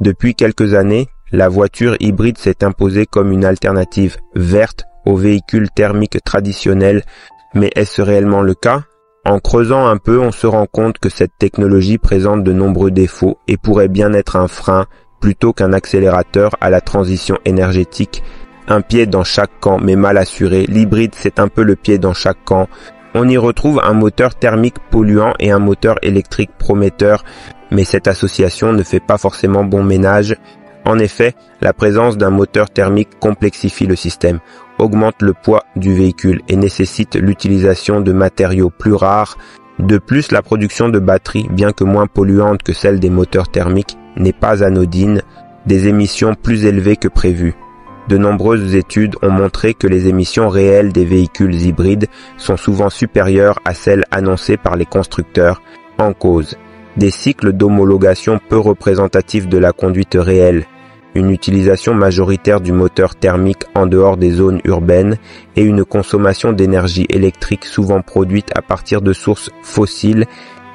Depuis quelques années, la voiture hybride s'est imposée comme une alternative verte aux véhicules thermiques traditionnels, mais est-ce réellement le cas? En creusant un peu, on se rend compte que cette technologie présente de nombreux défauts et pourrait bien être un frein plutôt qu'un accélérateur à la transition énergétique. Un pied dans chaque camp, mais mal assuré. L'hybride, c'est un peu le pied dans chaque camp. On y retrouve un moteur thermique polluant et un moteur électrique prometteur, mais cette association ne fait pas forcément bon ménage. En effet, la présence d'un moteur thermique complexifie le système, augmente le poids du véhicule et nécessite l'utilisation de matériaux plus rares. De plus, la production de batteries, bien que moins polluante que celle des moteurs thermiques, n'est pas anodine, des émissions plus élevées que prévu. De nombreuses études ont montré que les émissions réelles des véhicules hybrides sont souvent supérieures à celles annoncées par les constructeurs. En cause, des cycles d'homologation peu représentatifs de la conduite réelle, une utilisation majoritaire du moteur thermique en dehors des zones urbaines et une consommation d'énergie électrique souvent produite à partir de sources fossiles,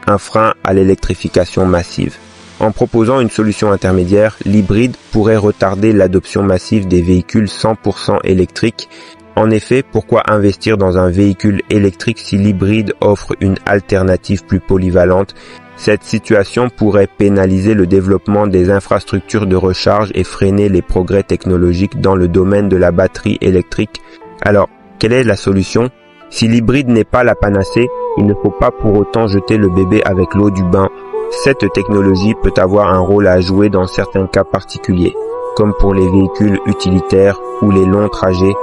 un frein à l'électrification massive. En proposant une solution intermédiaire, l'hybride pourrait retarder l'adoption massive des véhicules 100% électriques. En effet, pourquoi investir dans un véhicule électrique si l'hybride offre une alternative plus polyvalente? Cette situation pourrait pénaliser le développement des infrastructures de recharge et freiner les progrès technologiques dans le domaine de la batterie électrique. Alors, quelle est la solution? Si l'hybride n'est pas la panacée, il ne faut pas pour autant jeter le bébé avec l'eau du bain. Cette technologie peut avoir un rôle à jouer dans certains cas particuliers, comme pour les véhicules utilitaires ou les longs trajets.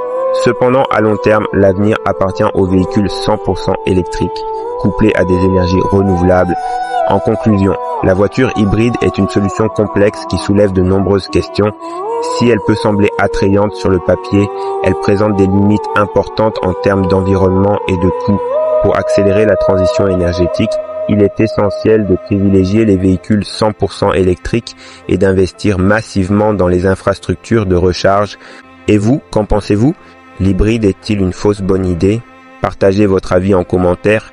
Cependant, à long terme, l'avenir appartient aux véhicules 100% électriques, couplés à des énergies renouvelables. En conclusion, la voiture hybride est une solution complexe qui soulève de nombreuses questions. Si elle peut sembler attrayante sur le papier, elle présente des limites importantes en termes d'environnement et de coûts. Pour accélérer la transition énergétique, il est essentiel de privilégier les véhicules 100% électriques et d'investir massivement dans les infrastructures de recharge. Et vous, qu'en pensez-vous? L'hybride est-il une fausse bonne idée? Partagez votre avis en commentaire